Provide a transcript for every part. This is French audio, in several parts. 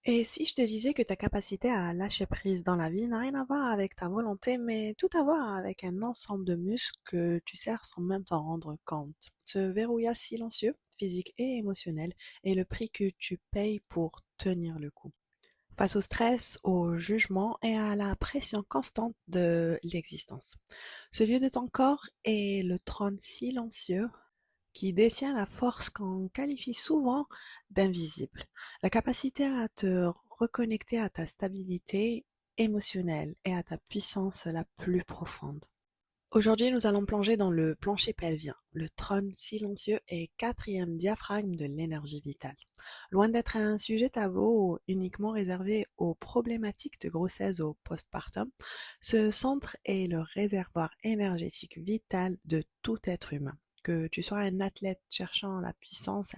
Et si je te disais que ta capacité à lâcher prise dans la vie n'a rien à voir avec ta volonté, mais tout à voir avec un ensemble de muscles que tu serres sans même t'en rendre compte. Ce verrouillage silencieux, physique et émotionnel, est le prix que tu payes pour tenir le coup. Face au stress, au jugement et à la pression constante de l'existence. Ce lieu de ton corps est le trône silencieux qui détient la force qu'on qualifie souvent d'invisible, la capacité à te reconnecter à ta stabilité émotionnelle et à ta puissance la plus profonde. Aujourd'hui, nous allons plonger dans le plancher pelvien, le trône silencieux et quatrième diaphragme de l'énergie vitale. Loin d'être un sujet tabou uniquement réservé aux problématiques de grossesse au postpartum, ce centre est le réservoir énergétique vital de tout être humain. Que tu sois un athlète cherchant la puissance,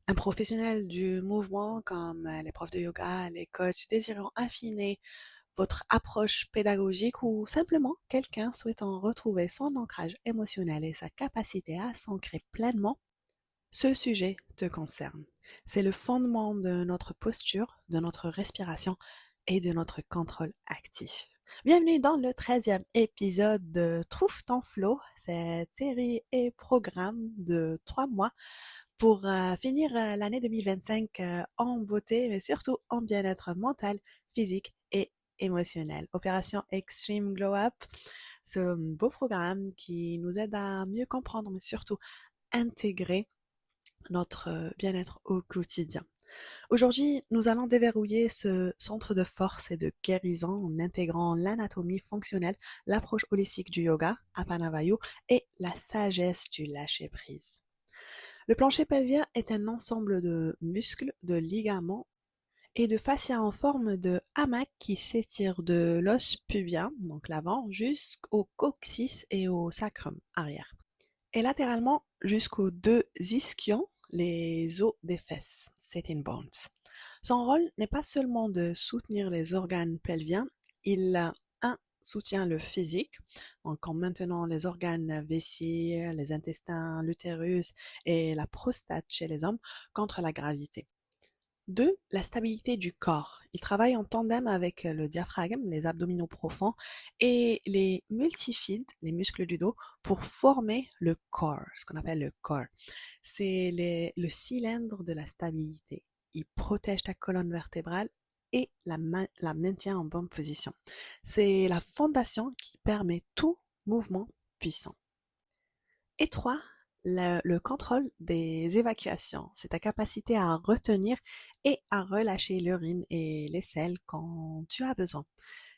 un professionnel du mouvement comme les profs de yoga, les coachs désirant affiner votre approche pédagogique ou simplement quelqu'un souhaitant retrouver son ancrage émotionnel et sa capacité à s'ancrer pleinement, ce sujet te concerne. C'est le fondement de notre posture, de notre respiration et de notre contrôle actif. Bienvenue dans le 13e épisode de Trouve ton flow, cette série et programme de 3 mois pour finir l'année 2025 en beauté, mais surtout en bien-être mental, physique et émotionnel. Opération Extreme Glow Up, ce beau programme qui nous aide à mieux comprendre, mais surtout intégrer notre bien-être au quotidien. Aujourd'hui, nous allons déverrouiller ce centre de force et de guérison en intégrant l'anatomie fonctionnelle, l'approche holistique du yoga, Apanavayu, et la sagesse du lâcher-prise. Le plancher pelvien est un ensemble de muscles, de ligaments et de fascias en forme de hamac qui s'étire de l'os pubien, donc l'avant, jusqu'au coccyx et au sacrum arrière. Et latéralement jusqu'aux deux ischions, les os des fesses, sitting bones. Son rôle n'est pas seulement de soutenir les organes pelviens, il soutient le physique, donc en maintenant les organes vessie, les intestins, l'utérus et la prostate chez les hommes contre la gravité. 2. La stabilité du corps. Il travaille en tandem avec le diaphragme, les abdominaux profonds et les multifides, les muscles du dos, pour former le corps, ce qu'on appelle le corps. C'est le cylindre de la stabilité. Il protège ta colonne vertébrale et la maintient en bonne position. C'est la fondation qui permet tout mouvement puissant. Et 3, le contrôle des évacuations. C'est ta capacité à retenir et à relâcher l'urine et les selles quand tu as besoin.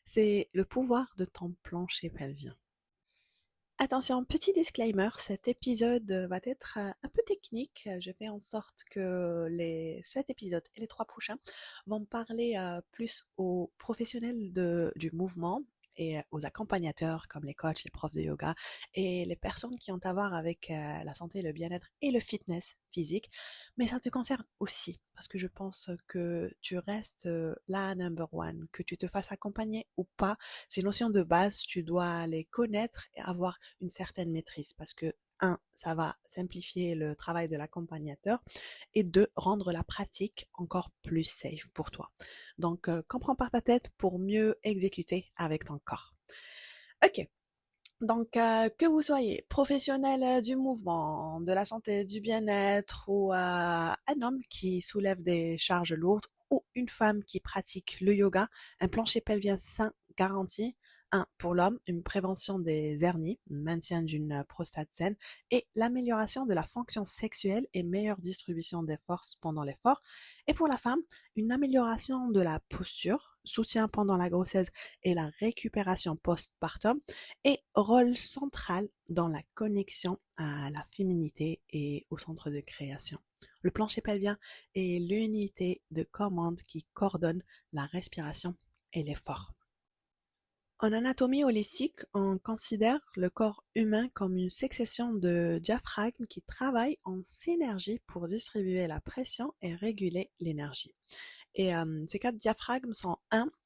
C'est le pouvoir de ton plancher pelvien. Attention, petit disclaimer, cet épisode va être un peu technique. Je fais en sorte que cet épisode et les 3 prochains vont parler plus aux professionnels du mouvement et aux accompagnateurs comme les coachs, les profs de yoga et les personnes qui ont à voir avec la santé, le bien-être et le fitness physique. Mais ça te concerne aussi parce que je pense que tu restes la number one, que tu te fasses accompagner ou pas. Ces notions de base, tu dois les connaître et avoir une certaine maîtrise parce que ça va simplifier le travail de l'accompagnateur et 2, rendre la pratique encore plus safe pour toi. Donc, comprends par ta tête pour mieux exécuter avec ton corps. Ok. Donc, que vous soyez professionnel du mouvement, de la santé, du bien-être ou un homme qui soulève des charges lourdes ou une femme qui pratique le yoga, un plancher pelvien sain garantit pour l'homme, une prévention des hernies, maintien d'une prostate saine et l'amélioration de la fonction sexuelle et meilleure distribution des forces pendant l'effort. Et pour la femme, une amélioration de la posture, soutien pendant la grossesse et la récupération postpartum et rôle central dans la connexion à la féminité et au centre de création. Le plancher pelvien est l'unité de commande qui coordonne la respiration et l'effort. En anatomie holistique, on considère le corps humain comme une succession de diaphragmes qui travaillent en synergie pour distribuer la pression et réguler l'énergie. Et ces 4 diaphragmes sont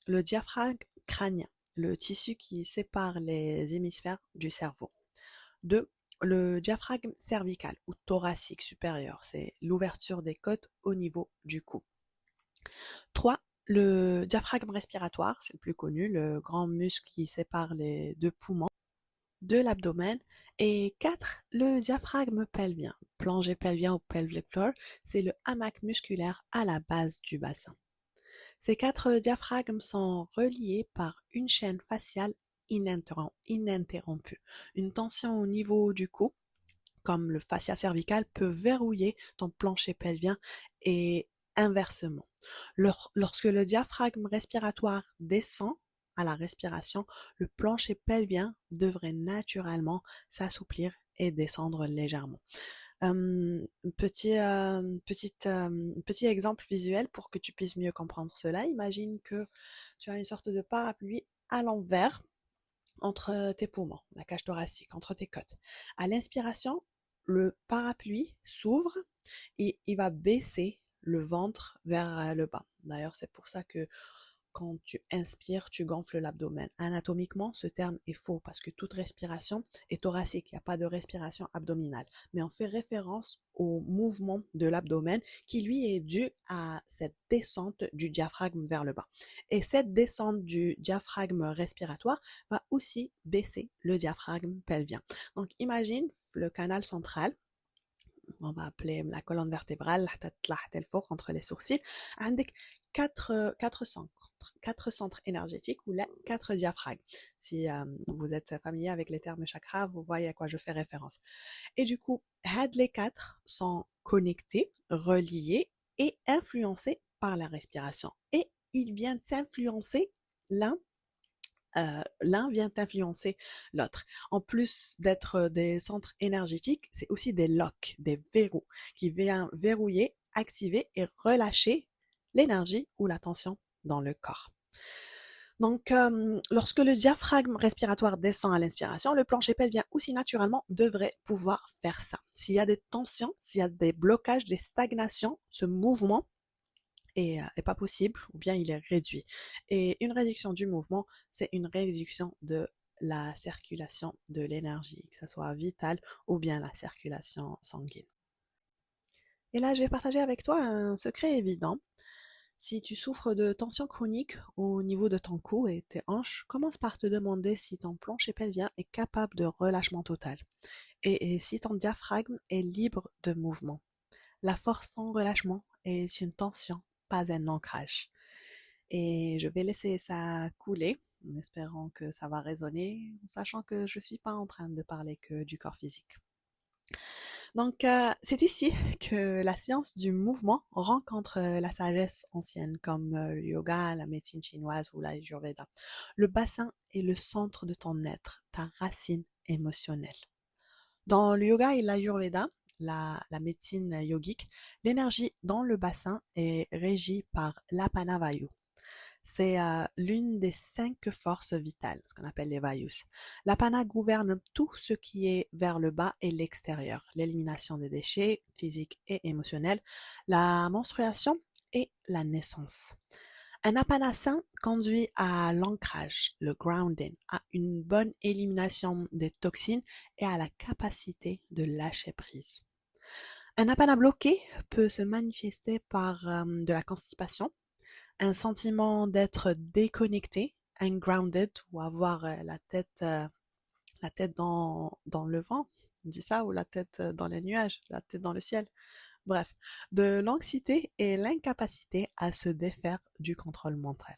le diaphragme crânien, le tissu qui sépare les hémisphères du cerveau. 2, le diaphragme cervical ou thoracique supérieur, c'est l'ouverture des côtes au niveau du cou. 3, Le diaphragme respiratoire, c'est le plus connu, le grand muscle qui sépare les deux poumons de l'abdomen. Et 4, le diaphragme pelvien. Plongée pelvien ou pelvic floor, c'est le hamac musculaire à la base du bassin. Ces 4 diaphragmes sont reliés par une chaîne faciale ininterrompue. Une tension au niveau du cou, comme le fascia cervical, peut verrouiller ton plancher pelvien et inversement. Lorsque le diaphragme respiratoire descend à la respiration, le plancher pelvien devrait naturellement s'assouplir et descendre légèrement. Petit exemple visuel pour que tu puisses mieux comprendre cela. Imagine que tu as une sorte de parapluie à l'envers entre tes poumons, la cage thoracique, entre tes côtes. À l'inspiration, le parapluie s'ouvre et il va baisser le ventre vers le bas. D'ailleurs, c'est pour ça que quand tu inspires, tu gonfles l'abdomen. Anatomiquement, ce terme est faux parce que toute respiration est thoracique. Il n'y a pas de respiration abdominale. Mais on fait référence au mouvement de l'abdomen qui, lui, est dû à cette descente du diaphragme vers le bas. Et cette descente du diaphragme respiratoire va aussi baisser le diaphragme pelvien. Donc, imagine le canal central, on va appeler la colonne vertébrale entre les sourcils, avec quatre centres énergétiques ou les 4 diaphragmes. Si vous êtes familier avec les termes chakras, vous voyez à quoi je fais référence. Et du coup, les 4 sont connectés, reliés et influencés par la respiration. Et ils viennent s'influencer l'un l'un vient influencer l'autre. En plus d'être des centres énergétiques, c'est aussi des locks, des verrous, qui viennent verrouiller, activer et relâcher l'énergie ou la tension dans le corps. Donc, lorsque le diaphragme respiratoire descend à l'inspiration, le plancher pelvien aussi naturellement devrait pouvoir faire ça. S'il y a des tensions, s'il y a des blocages, des stagnations, ce mouvement est pas possible ou bien il est réduit. Et une réduction du mouvement, c'est une réduction de la circulation de l'énergie, que ce soit vitale ou bien la circulation sanguine. Et là, je vais partager avec toi un secret évident. Si tu souffres de tension chronique au niveau de ton cou et tes hanches, commence par te demander si ton plancher pelvien est capable de relâchement total et si ton diaphragme est libre de mouvement. La force sans relâchement est une tension, pas un ancrage. Et je vais laisser ça couler, en espérant que ça va résonner, en sachant que je suis pas en train de parler que du corps physique. Donc, c'est ici que la science du mouvement rencontre la sagesse ancienne, comme le yoga, la médecine chinoise ou l'ayurveda. Le bassin est le centre de ton être, ta racine émotionnelle. Dans le yoga et l'ayurveda, la médecine yogique, l'énergie dans le bassin est régie par l'apana vayu. C'est l'une des 5 forces vitales, ce qu'on appelle les vayus. L'apana gouverne tout ce qui est vers le bas et l'extérieur, l'élimination des déchets physiques et émotionnels, la menstruation et la naissance. Un apana sain conduit à l'ancrage, le grounding, à une bonne élimination des toxines et à la capacité de lâcher prise. Un apana bloqué peut se manifester par de la constipation, un sentiment d'être déconnecté, ungrounded, ou avoir la tête dans le vent, on dit ça, ou la tête dans les nuages, la tête dans le ciel. Bref, de l'anxiété et l'incapacité à se défaire du contrôle mental.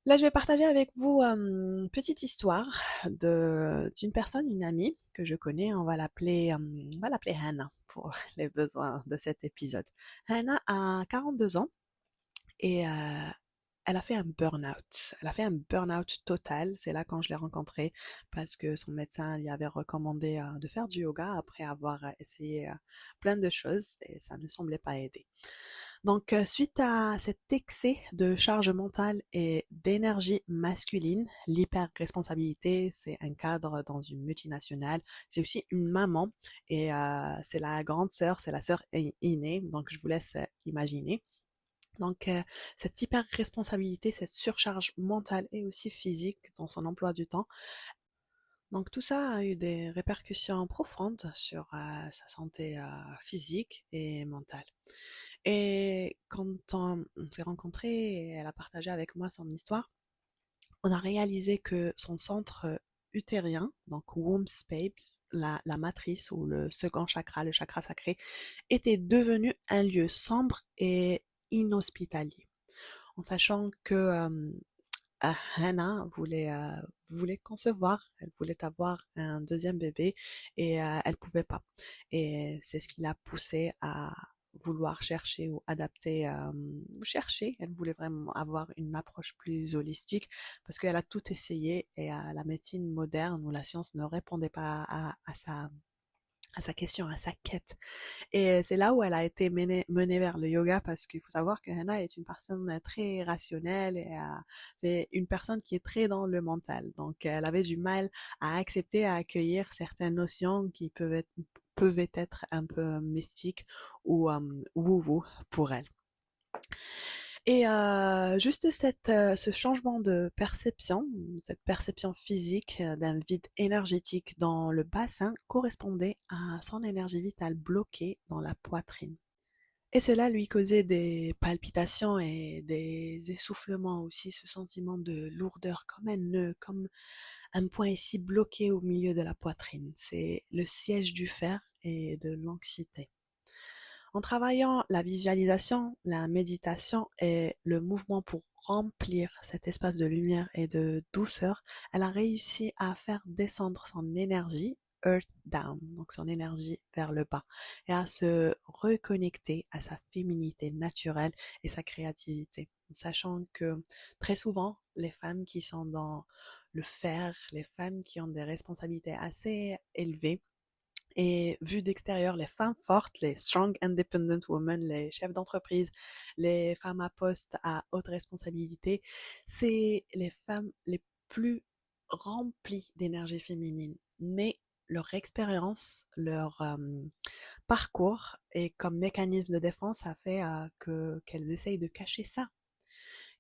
Là, je vais partager avec vous une petite histoire d'une personne, une amie que je connais. On va l'appeler Hannah pour les besoins de cet épisode. Hannah a 42 ans et elle a fait un burn-out. Elle a fait un burn-out total. C'est là quand je l'ai rencontrée parce que son médecin lui avait recommandé de faire du yoga après avoir essayé plein de choses et ça ne semblait pas aider. Donc, suite à cet excès de charge mentale et d'énergie masculine, l'hyper-responsabilité, c'est un cadre dans une multinationale, c'est aussi une maman et c'est la grande sœur, c'est la sœur aînée, donc je vous laisse imaginer. Donc, cette hyper-responsabilité, cette surcharge mentale et aussi physique dans son emploi du temps, donc tout ça a eu des répercussions profondes sur sa santé physique et mentale. Et quand on s'est rencontrés et elle a partagé avec moi son histoire, on a réalisé que son centre utérien, donc womb space, la matrice ou le second chakra, le chakra sacré, était devenu un lieu sombre et inhospitalier. En sachant que Hannah voulait concevoir, elle voulait avoir un deuxième bébé et elle pouvait pas. Et c'est ce qui l'a poussée à vouloir chercher ou adapter, chercher. Elle voulait vraiment avoir une approche plus holistique parce qu'elle a tout essayé et la médecine moderne ou la science ne répondait pas à sa question, à sa quête. Et c'est là où elle a été menée vers le yoga parce qu'il faut savoir que Hannah est une personne très rationnelle et c'est une personne qui est très dans le mental. Donc, elle avait du mal à accepter, à accueillir certaines notions qui peuvent être un peu mystiques ou woo-woo pour elle. Et juste ce changement de perception, cette perception physique d'un vide énergétique dans le bassin correspondait à son énergie vitale bloquée dans la poitrine. Et cela lui causait des palpitations et des essoufflements aussi, ce sentiment de lourdeur comme un nœud, comme un point ici bloqué au milieu de la poitrine. C'est le siège du fer et de l'anxiété. En travaillant la visualisation, la méditation et le mouvement pour remplir cet espace de lumière et de douceur, elle a réussi à faire descendre son énergie earth down, donc son énergie vers le bas, et à se reconnecter à sa féminité naturelle et sa créativité, sachant que très souvent, les femmes qui sont dans le faire, les femmes qui ont des responsabilités assez élevées, et vu d'extérieur, les femmes fortes, les strong independent women, les chefs d'entreprise, les femmes à poste à haute responsabilité, c'est les femmes les plus remplies d'énergie féminine. Mais leur expérience, leur parcours et comme mécanisme de défense a fait qu'elles essayent de cacher ça,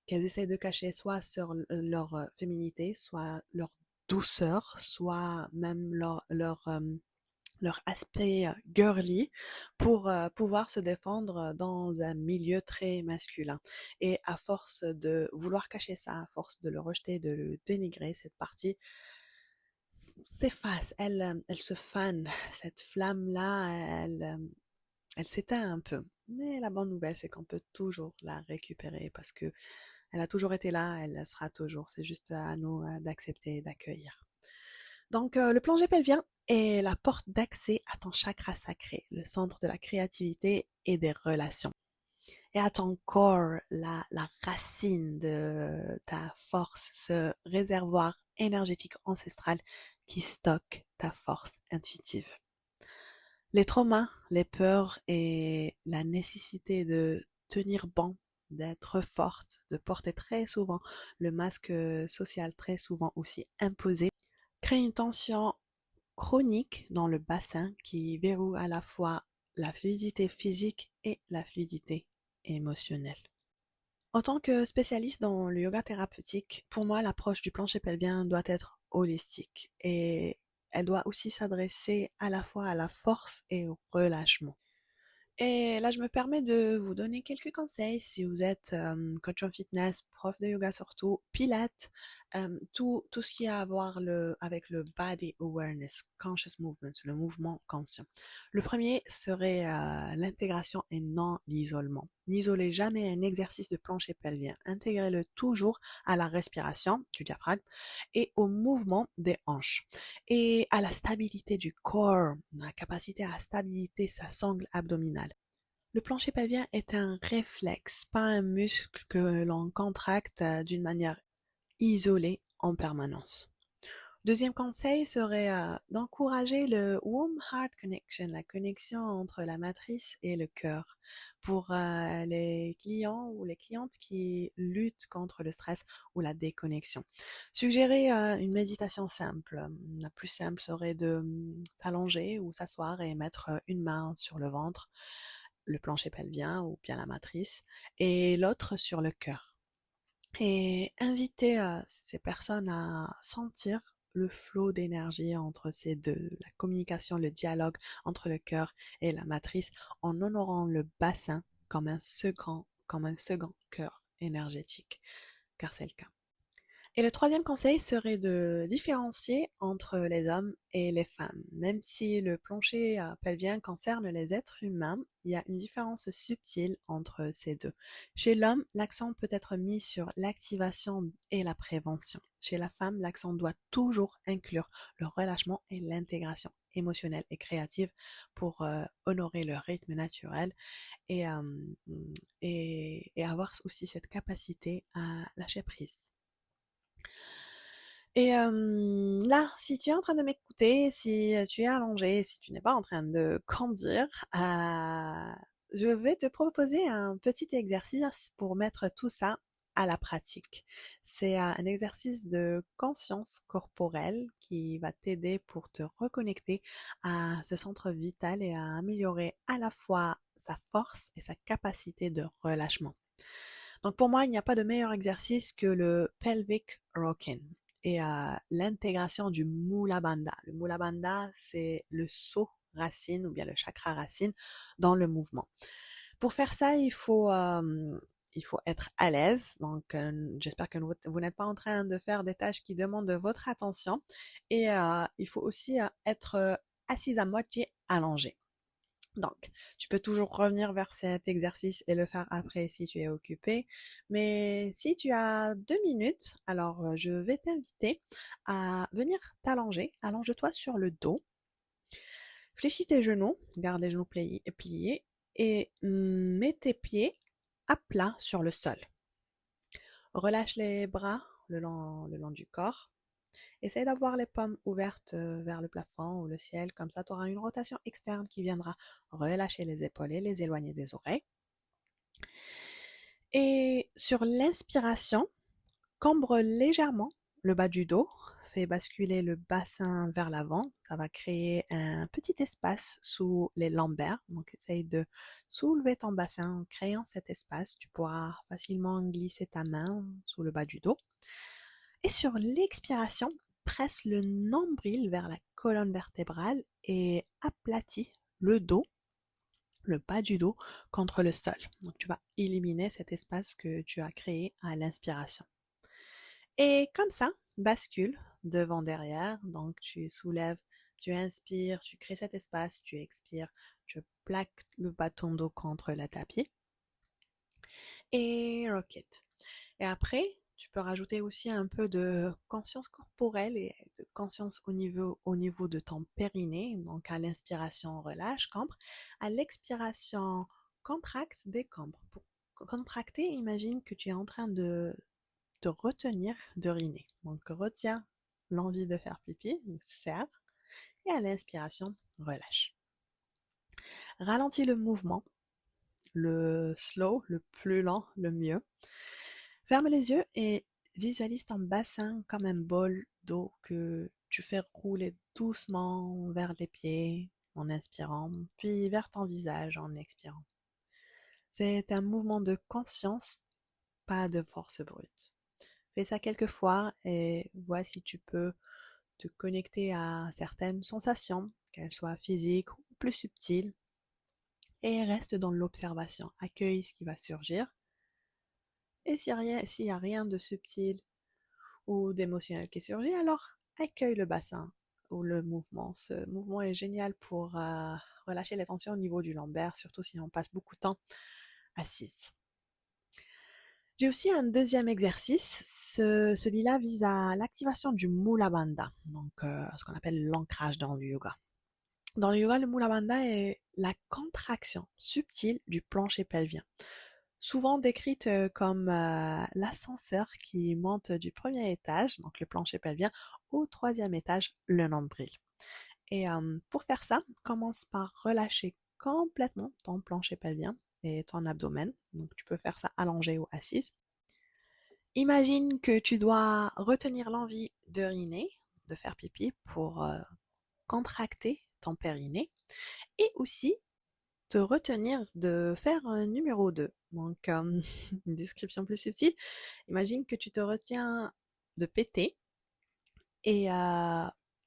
qu'elles essayent de cacher soit sur leur féminité, soit leur douceur, soit même leur aspect girly pour pouvoir se défendre dans un milieu très masculin. Et à force de vouloir cacher ça, à force de le rejeter, de le dénigrer, cette partie s'efface, elle se fane, cette flamme-là, elle s'éteint un peu. Mais la bonne nouvelle, c'est qu'on peut toujours la récupérer parce que elle a toujours été là, elle le sera toujours. C'est juste à nous d'accepter et d'accueillir. Donc, le plongée pelvien est la porte d'accès à ton chakra sacré, le centre de la créativité et des relations. Et à ton corps, la racine de ta force, ce réservoir énergétique ancestral qui stocke ta force intuitive. Les traumas, les peurs et la nécessité de tenir bon, d'être forte, de porter très souvent le masque social, très souvent aussi imposé, crée une tension chronique dans le bassin qui verrouille à la fois la fluidité physique et la fluidité émotionnelle. En tant que spécialiste dans le yoga thérapeutique, pour moi, l'approche du plancher pelvien doit être holistique et elle doit aussi s'adresser à la fois à la force et au relâchement. Et là, je me permets de vous donner quelques conseils si vous êtes coach en fitness, prof de yoga surtout, pilates, tout ce qui a à voir avec le body awareness, conscious movement, le mouvement conscient. Le premier serait l'intégration et non l'isolement. N'isolez jamais un exercice de plancher pelvien. Intégrez-le toujours à la respiration du diaphragme et au mouvement des hanches et à la stabilité du corps, la capacité à stabiliser sa sangle abdominale. Le plancher pelvien est un réflexe, pas un muscle que l'on contracte d'une manière isolée en permanence. Deuxième conseil serait d'encourager le womb-heart connection, la connexion entre la matrice et le cœur, pour les clients ou les clientes qui luttent contre le stress ou la déconnexion. Suggérez une méditation simple. La plus simple serait de s'allonger ou s'asseoir et mettre une main sur le ventre, le plancher pelvien ou bien la matrice, et l'autre sur le cœur. Et inviter ces personnes à sentir le flot d'énergie entre ces deux, la communication, le dialogue entre le cœur et la matrice en honorant le bassin comme un second cœur énergétique, car c'est le cas. Et le troisième conseil serait de différencier entre les hommes et les femmes. Même si le plancher pelvien concerne les êtres humains, il y a une différence subtile entre ces deux. Chez l'homme, l'accent peut être mis sur l'activation et la prévention. Chez la femme, l'accent doit toujours inclure le relâchement et l'intégration émotionnelle et créative pour honorer le rythme naturel et, euh, et avoir aussi cette capacité à lâcher prise. Et là, si tu es en train de m'écouter, si tu es allongé, si tu n'es pas en train de conduire, je vais te proposer un petit exercice pour mettre tout ça à la pratique. C'est un exercice de conscience corporelle qui va t'aider pour te reconnecter à ce centre vital et à améliorer à la fois sa force et sa capacité de relâchement. Donc pour moi, il n'y a pas de meilleur exercice que le pelvic rocking et l'intégration du Mula Bandha. Le Mula Bandha, c'est le saut racine ou bien le chakra racine dans le mouvement. Pour faire ça, il faut être à l'aise. Donc, j'espère que vous n'êtes pas en train de faire des tâches qui demandent votre attention. Et il faut aussi être assise à moitié allongée. Donc, tu peux toujours revenir vers cet exercice et le faire après si tu es occupé. Mais si tu as 2 minutes, alors je vais t'inviter à venir t'allonger. Allonge-toi sur le dos. Fléchis tes genoux, garde les genoux pliés et mets tes pieds à plat sur le sol. Relâche les bras le long du corps. Essaye d'avoir les paumes ouvertes vers le plafond ou le ciel, comme ça tu auras une rotation externe qui viendra relâcher les épaules et les éloigner des oreilles. Et sur l'inspiration, cambre légèrement le bas du dos, fais basculer le bassin vers l'avant, ça va créer un petit espace sous les lombaires, donc essaye de soulever ton bassin en créant cet espace, tu pourras facilement glisser ta main sous le bas du dos. Et sur l'expiration, presse le nombril vers la colonne vertébrale et aplatis le dos, le bas du dos, contre le sol. Donc tu vas éliminer cet espace que tu as créé à l'inspiration. Et comme ça, bascule devant derrière. Donc tu soulèves, tu inspires, tu crées cet espace, tu expires, tu plaques le bas de ton dos contre le tapis. Et rocket. Et après, tu peux rajouter aussi un peu de conscience corporelle et de conscience au niveau de ton périnée. Donc à l'inspiration, relâche, cambre. À l'expiration, contracte, décambre. Pour contracter, imagine que tu es en train de te retenir d'uriner. Donc retiens l'envie de faire pipi, serre. Et à l'inspiration, relâche. Ralentis le mouvement. Le slow, le plus lent, le mieux. Ferme les yeux et visualise ton bassin comme un bol d'eau que tu fais rouler doucement vers les pieds en inspirant, puis vers ton visage en expirant. C'est un mouvement de conscience, pas de force brute. Fais ça quelques fois et vois si tu peux te connecter à certaines sensations, qu'elles soient physiques ou plus subtiles, et reste dans l'observation. Accueille ce qui va surgir. Et s'il n'y a rien de subtil ou d'émotionnel qui surgit, alors accueille le bassin ou le mouvement. Ce mouvement est génial pour relâcher les tensions au niveau du lombaire, surtout si on passe beaucoup de temps assise. J'ai aussi un deuxième exercice. Celui-là vise à l'activation du Mula Bandha, donc ce qu'on appelle l'ancrage dans le yoga. Dans le yoga, le Mula Bandha est la contraction subtile du plancher pelvien, souvent décrite comme l'ascenseur qui monte du premier étage, donc le plancher pelvien, au troisième étage, le nombril. Et pour faire ça, commence par relâcher complètement ton plancher pelvien et ton abdomen. Donc tu peux faire ça allongé ou assise. Imagine que tu dois retenir l'envie d'uriner, de faire pipi pour contracter ton périnée et aussi te retenir de faire un numéro 2. Donc, une description plus subtile. Imagine que tu te retiens de péter et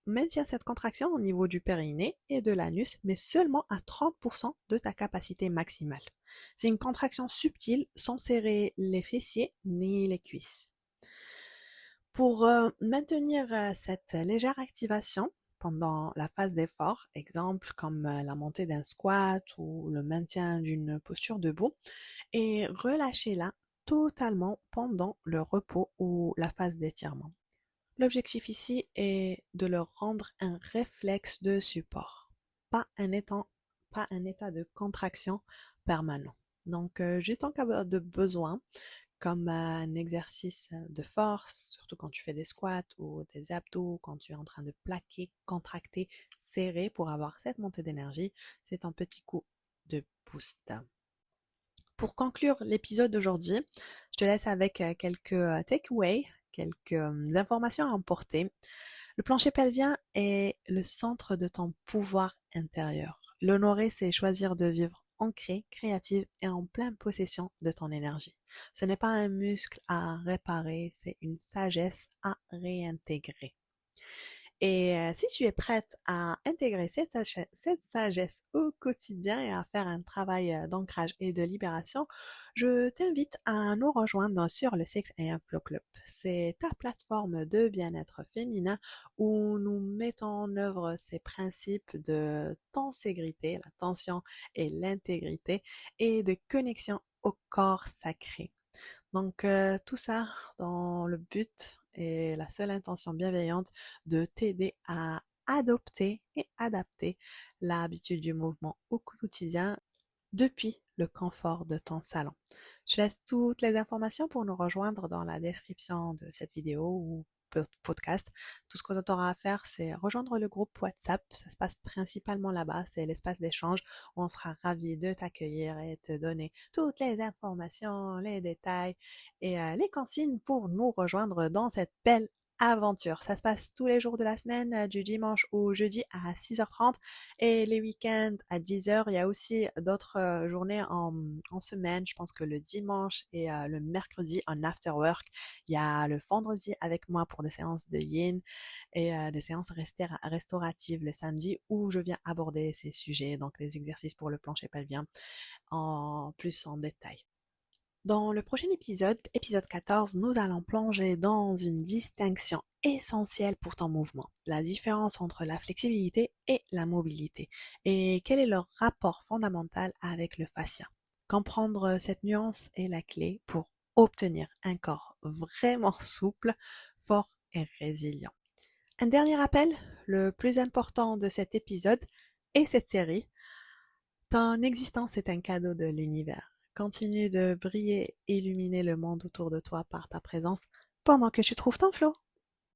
maintiens cette contraction au niveau du périnée et de l'anus, mais seulement à 30% de ta capacité maximale. C'est une contraction subtile sans serrer les fessiers ni les cuisses. Pour maintenir cette légère activation pendant la phase d'effort, exemple comme la montée d'un squat ou le maintien d'une posture debout, et relâchez-la totalement pendant le repos ou la phase d'étirement. L'objectif ici est de leur rendre un réflexe de support, pas un état de contraction permanent. Donc, juste en cas de besoin, comme un exercice de force, surtout quand tu fais des squats ou des abdos, quand tu es en train de plaquer, contracter, serrer pour avoir cette montée d'énergie, c'est un petit coup de boost. Pour conclure l'épisode d'aujourd'hui, je te laisse avec quelques takeaways, quelques informations à emporter. Le plancher pelvien est le centre de ton pouvoir intérieur. L'honorer, c'est choisir de vivre ancré, créative et en pleine possession de ton énergie. Ce n'est pas un muscle à réparer, c'est une sagesse à réintégrer. Et si tu es prête à intégrer cette sagesse au quotidien et à faire un travail d'ancrage et de libération, je t'invite à nous rejoindre sur le Sex and Flow Club. C'est ta plateforme de bien-être féminin où nous mettons en œuvre ces principes de tenségrité, la tension et l'intégrité, et de connexion au corps sacré. Donc, tout ça dans le but et la seule intention bienveillante de t'aider à adopter et adapter l'habitude du mouvement au quotidien depuis le confort de ton salon. Je laisse toutes les informations pour nous rejoindre dans la description de cette vidéo ou podcast. Tout ce que tu auras à faire, c'est rejoindre le groupe WhatsApp. Ça se passe principalement là-bas. C'est l'espace d'échange où on sera ravis de t'accueillir et te donner toutes les informations, les détails et les consignes pour nous rejoindre dans cette belle aventure. Ça se passe tous les jours de la semaine, du dimanche au jeudi à 6h30 et les week-ends à 10h. Il y a aussi d'autres journées en semaine. Je pense que le dimanche et le mercredi en after work. Il y a le vendredi avec moi pour des séances de yin et des séances restauratives le samedi où je viens aborder ces sujets, donc les exercices pour le plancher pelvien en plus en détail. Dans le prochain épisode, épisode 14, nous allons plonger dans une distinction essentielle pour ton mouvement, la différence entre la flexibilité et la mobilité, et quel est leur rapport fondamental avec le fascia. Comprendre cette nuance est la clé pour obtenir un corps vraiment souple, fort et résilient. Un dernier rappel, le plus important de cet épisode et cette série, ton existence est un cadeau de l'univers. Continue de briller et illuminer le monde autour de toi par ta présence pendant que tu trouves ton flow.